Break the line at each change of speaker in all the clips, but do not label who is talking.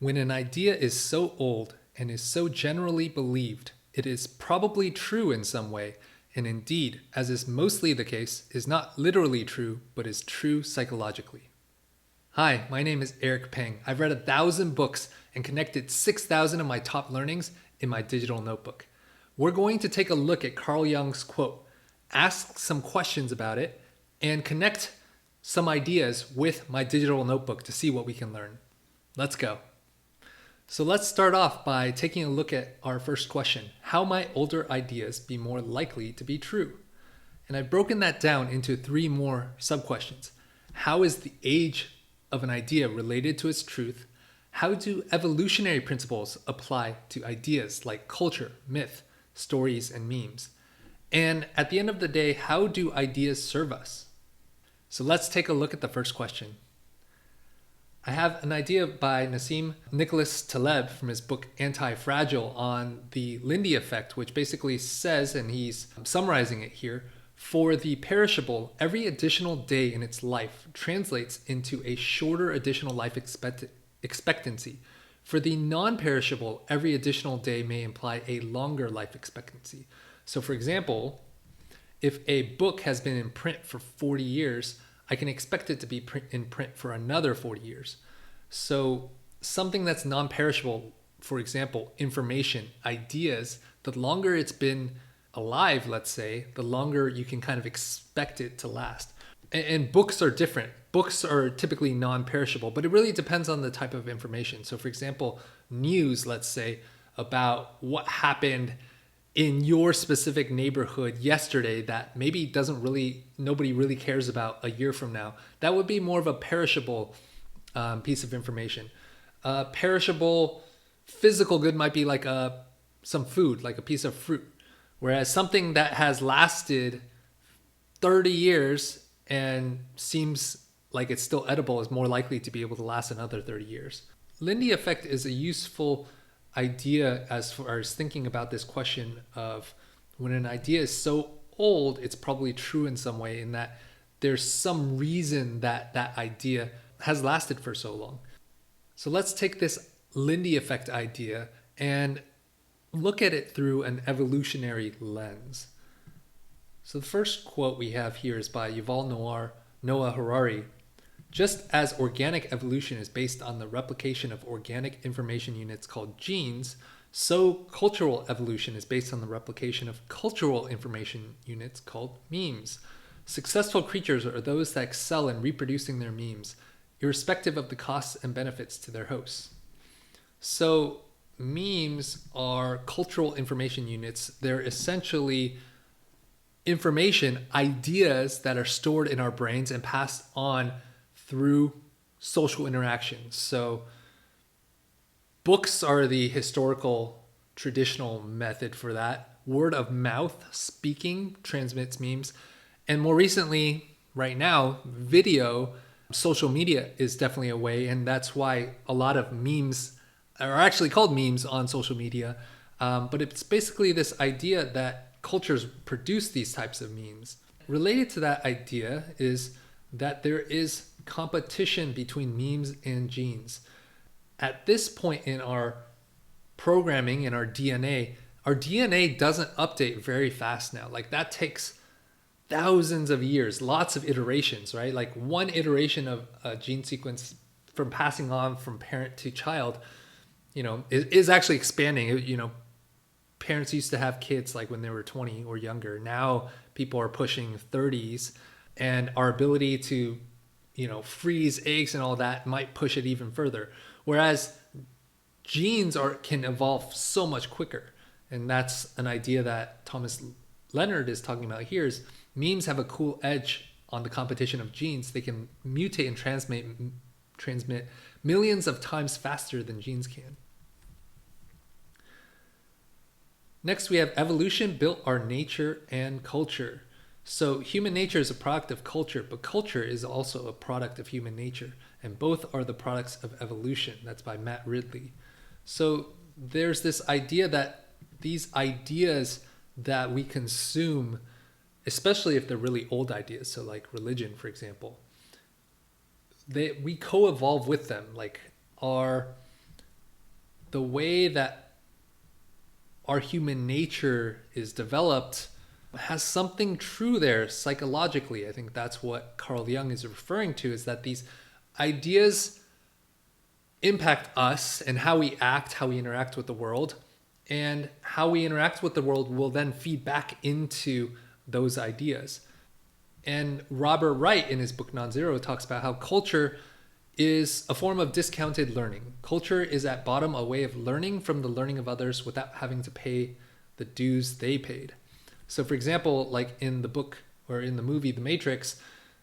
When an idea is so old and is so generally believed, it is probably true in some way, and indeed, as is mostly the case, is not literally true, but is true psychologically. Hi, my name is Eric Peng. I've read 1,000 books and connected 6,000 of my top learnings in my digital notebook. We're going to take a look at Carl Jung's quote, ask some questions about it, and connect some ideas with my digital notebook to see what we can learn. Let's go. So let's start off by taking a look at our first question. How might older ideas be more likely to be true? And I've broken that down into 3 more sub-questions. How is the age of an idea related to its truth? How do evolutionary principles apply to ideas like culture, myth, stories, and memes? And at the end of the day, how do ideas serve us? So let's take a look at the first question. I have an idea by Nassim Nicholas Taleb from his book Anti-Fragile on the Lindy effect, which basically says, and he's summarizing it here, for the perishable, every additional day in its life translates into a shorter additional life expectancy. For the non-perishable, every additional day may imply a longer life expectancy. So for example, if a book has been in print for 40 years, I can expect it to be in print for another 40 years. So something that's non-perishable, for example, information, ideas, the longer it's been alive, let's say, the longer you can kind of expect it to last. And books are different. Books are typically non-perishable, but it really depends on the type of information. So for example, news, let's say, about what happened in your specific neighborhood yesterday that maybe nobody really cares about a year from now, that would be more of a perishable piece of information. Perishable physical good might be like some food, like a piece of fruit, whereas something that has lasted 30 years and seems like it's still edible is more likely to be able to last another 30 years. Lindy effect is a useful idea as far as thinking about this question of when an idea is so old, it's probably true in some way, in that there's some reason that that idea has lasted for so long. So let's take this Lindy effect idea and look at it through an evolutionary lens. So the first quote we have here is by Yuval Noah Harari. Just as organic evolution is based on the replication of organic information units called genes, so cultural evolution is based on the replication of cultural information units called memes. Successful creatures are those that excel in reproducing their memes, irrespective of the costs and benefits to their hosts. So memes are cultural information units. They're essentially information, ideas that are stored in our brains and passed on through social interactions. So books are the historical traditional method for that. Word of mouth, speaking, transmits memes. And more recently, right now, video, social media is definitely a way. And that's why a lot of memes are actually called memes on social media. But it's basically this idea that cultures produce these types of memes. Related to that idea is that there is competition between memes and genes. At this point in our programming, in our DNA doesn't update very fast now. Like that takes thousands of years, lots of iterations, right? Like one iteration of a gene sequence from passing on from parent to child, is actually expanding. Parents used to have kids like when they were 20 or younger. Now people are pushing 30s, and our ability to freeze eggs and all that might push it even further. Whereas genes can evolve so much quicker. And that's an idea that Thomas Leonard is talking about here is memes have a cool edge on the competition of genes. They can mutate and transmit millions of times faster than genes can. Next, we have evolution built our nature and culture. So human nature is a product of culture, but culture is also a product of human nature, and both are the products of evolution. That's by Matt Ridley. So there's this idea that these ideas that we consume, especially if they're really old ideas, so like religion, for example, we co-evolve with them. Like our the way that our human nature is developed has something true there psychologically. I think that's what Carl Jung is referring to, is that these ideas impact us and how we act, how we interact with the world, and how we interact with the world will then feed back into those ideas. And Robert Wright in his book Non-Zero talks about how culture is a form of discounted learning. Culture is at bottom a way of learning from the learning of others without having to pay the dues they paid. So for example, like in the book or in the movie The Matrix,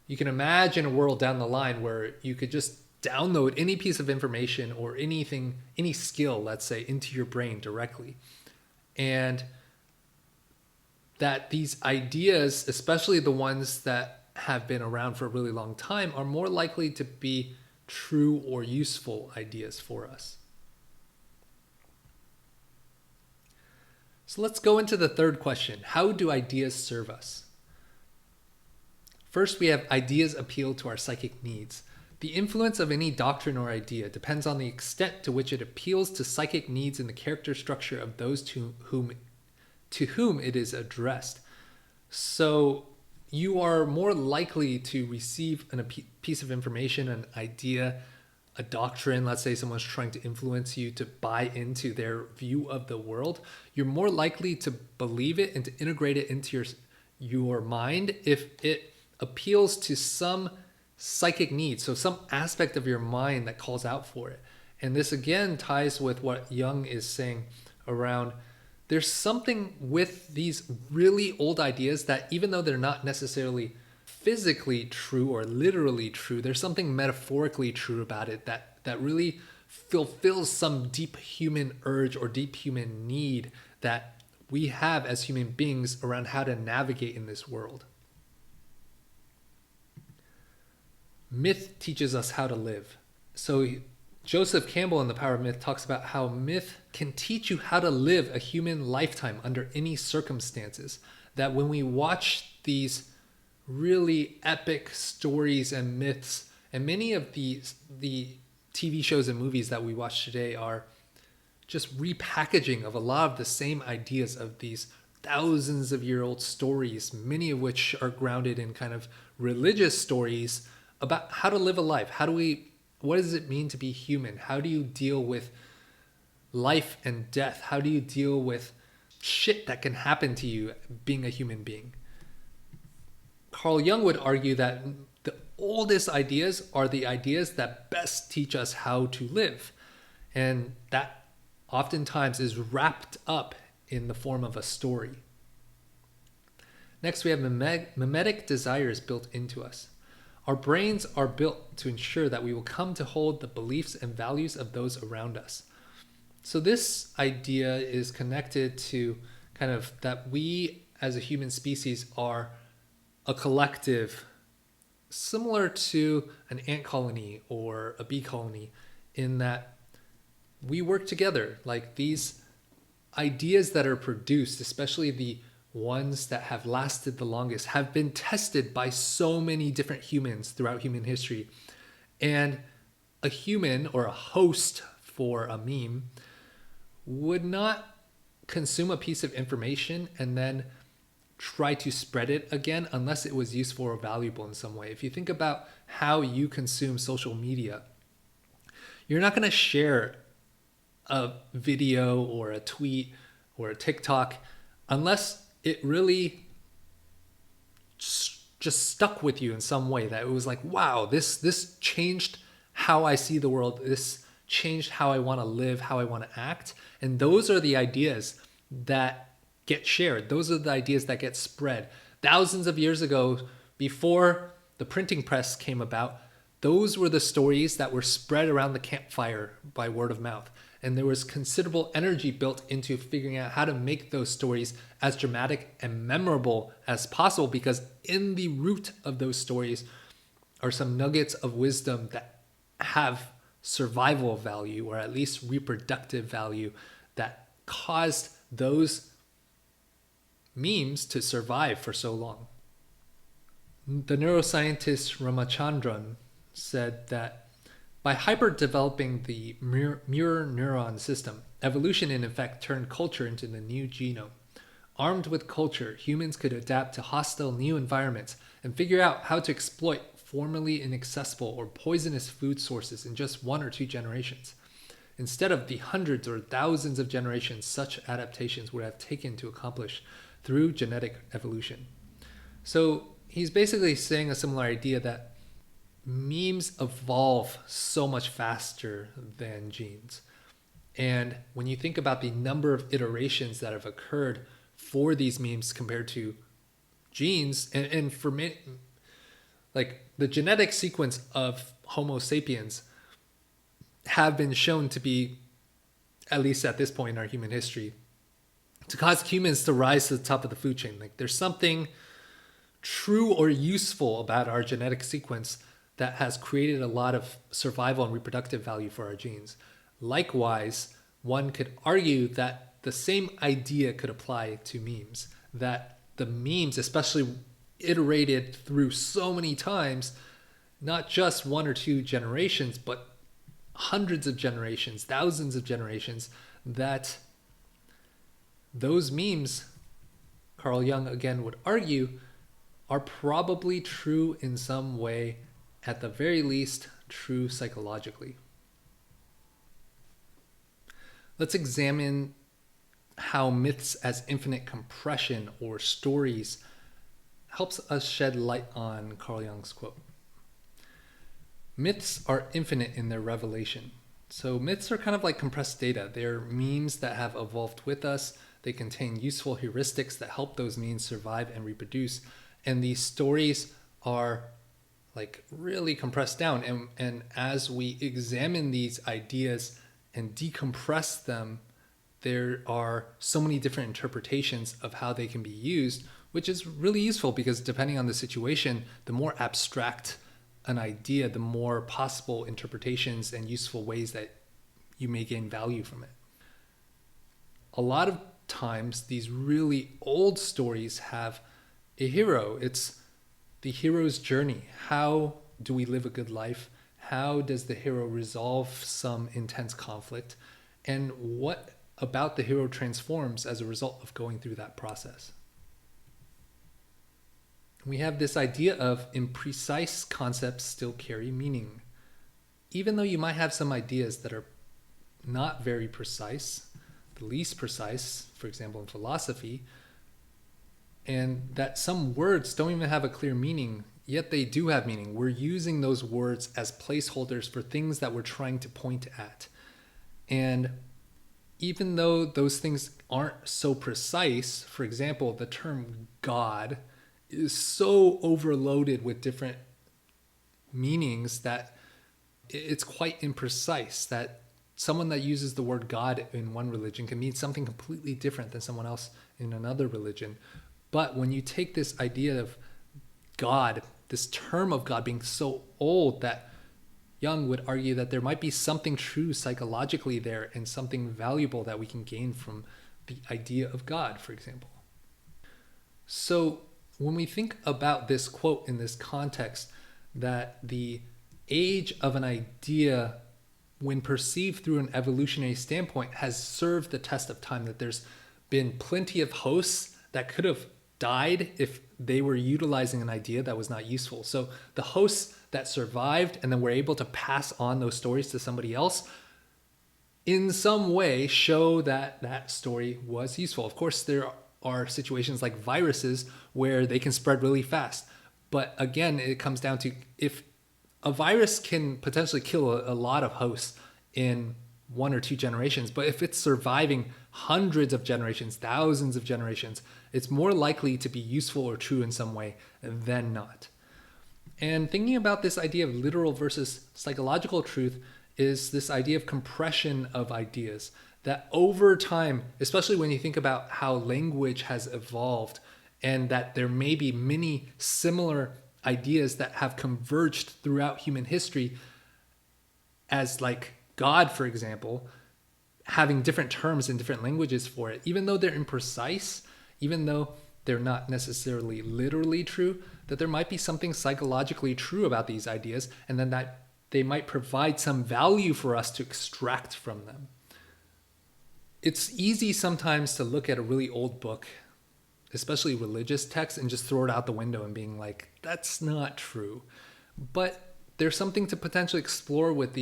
you can imagine a world down the line where you could just download any piece of information or anything, any skill, let's say, into your brain directly. And that these ideas, especially the ones that have been around for a really long time, are more likely to be true or useful ideas for us. So let's go into the third question. How do ideas serve us? First, we have ideas appeal to our psychic needs. The influence of any doctrine or idea depends on the extent to which it appeals to psychic needs and the character structure of those to whom it is addressed. So you are more likely to receive a piece of information, an idea, a doctrine. Let's say someone's trying to influence you to buy into their view of the world. You're more likely to believe it and to integrate it into your mind if it appeals to some psychic need, so some aspect of your mind that calls out for it. And this again ties with what Jung is saying around there's something with these really old ideas that even though they're not necessarily physically true or literally true, there's something metaphorically true about it that really fulfills some deep human urge or deep human need that we have as human beings around how to navigate in this world. Myth teaches us how to live. So Joseph Campbell in The Power of Myth talks about how myth can teach you how to live a human lifetime under any circumstances. That when we watch these really epic stories and myths, and many of the TV shows and movies that we watch today are just repackaging of a lot of the same ideas of these thousands of year old stories, many of which are grounded in kind of religious stories about how to live a life. What does it mean to be human? How do you deal with life and death? How do you deal with shit that can happen to you being a human being? Carl Jung would argue that the oldest ideas are the ideas that best teach us how to live. And that oftentimes is wrapped up in the form of a story. Next, we have mimetic desires built into us. Our brains are built to ensure that we will come to hold the beliefs and values of those around us. So this idea is connected to kind of that we as a human species are a collective similar to an ant colony or a bee colony, in that we work together. Like these ideas that are produced, especially the ones that have lasted the longest, have been tested by so many different humans throughout human history. And a human or a host for a meme would not consume a piece of information and then try to spread it again unless it was useful or valuable in some way. If you think about how you consume social media, you're not going to share a video or a tweet or a TikTok unless it really just stuck with you in some way, that it was like, wow, this changed how I see the world. This changed how I want to live, how I want to act. And those are the ideas that get shared. Those are the ideas that get spread. Thousands of years ago, before the printing press came about, those were the stories that were spread around the campfire by word of mouth. And there was considerable energy built into figuring out how to make those stories as dramatic and memorable as possible, because in the root of those stories are some nuggets of wisdom that have survival value, or at least reproductive value, that caused those memes to survive for so long. The neuroscientist Ramachandran said that By hyper-developing the mirror neuron system, evolution in effect turned culture into the new genome. Armed with culture, humans could adapt to hostile new environments and figure out how to exploit formerly inaccessible or poisonous food sources in just 1 or 2 generations, instead of the hundreds or thousands of generations such adaptations would have taken to accomplish through genetic evolution. So he's basically saying a similar idea that memes evolve so much faster than genes. And when you think about the number of iterations that have occurred for these memes compared to genes, and for me, like the genetic sequence of Homo sapiens have been shown to be, at least at this point in our human history, to cause humans to rise to the top of the food chain. Like there's something true or useful about our genetic sequence that has created a lot of survival and reproductive value for our genes. Likewise, one could argue that the same idea could apply to memes, that the memes, especially iterated through so many times, not just 1 or 2 generations, but hundreds of generations, thousands of generations, that those memes, Carl Jung again would argue, are probably true in some way, at the very least, true psychologically. Let's examine how myths as infinite compression or stories helps us shed light on Carl Jung's quote. Myths are infinite in their revelation. So myths are kind of like compressed data. They're memes that have evolved with us. They contain useful heuristics that help those memes survive and reproduce. And these stories are like really compressed down. And as we examine these ideas and decompress them, there are so many different interpretations of how they can be used, which is really useful because depending on the situation, the more abstract an idea, the more possible interpretations and useful ways that you may gain value from it. A lot of times, these really old stories have a hero. It's the hero's journey. How do we live a good life? How does the hero resolve some intense conflict? And what about the hero transforms as a result of going through that process? We have this idea of imprecise concepts still carry meaning. Even though you might have some ideas that are not very precise, the least precise, for example, in philosophy, and that some words don't even have a clear meaning, yet they do have meaning. We're using those words as placeholders for things that we're trying to point at. And even though those things aren't so precise, for example, the term God is so overloaded with different meanings that it's quite imprecise, that someone that uses the word God in one religion can mean something completely different than someone else in another religion. But when you take this idea of God, this term of God being so old, that Jung would argue that there might be something true psychologically there and something valuable that we can gain from the idea of God, for example. So when we think about this quote in this context, that the age of an idea, when perceived through an evolutionary standpoint, has served the test of time, that there's been plenty of hosts that could have died if they were utilizing an idea that was not useful. So the hosts that survived and then were able to pass on those stories to somebody else, in some way show that that story was useful. Of course, there are situations like viruses where they can spread really fast. But again, it comes down to, if a virus can potentially kill a lot of hosts in 1 or 2 generations, but if it's surviving hundreds of generations, thousands of generations, it's more likely to be useful or true in some way than not. And thinking about this idea of literal versus psychological truth is this idea of compression of ideas, that over time, especially when you think about how language has evolved, and that there may be many similar ideas that have converged throughout human history, as like God, for example, having different terms and different languages for it, even though they're imprecise, even though they're not necessarily literally true, that there might be something psychologically true about these ideas, and then that they might provide some value for us to extract from them. It's easy sometimes to look at a really old book, especially religious texts, and just throw it out the window and being like, that's not true. But there's something to potentially explore with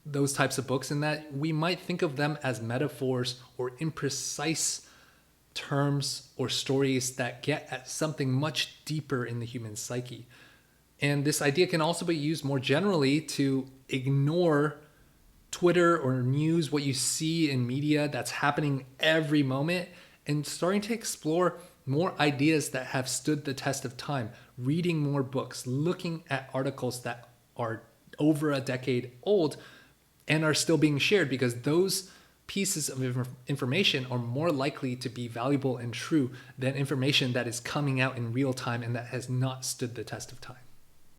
those types of books, in that we might think of them as metaphors or imprecise terms or stories that get at something much deeper in the human psyche. And this idea can also be used more generally to ignore Twitter or news, what you see in media that's happening every moment, and starting to explore more ideas that have stood the test of time, reading more books, looking at articles that are over a decade old and are still being shared, because those pieces of information are more likely to be valuable and true than information that is coming out in real time and that has not stood the test of time.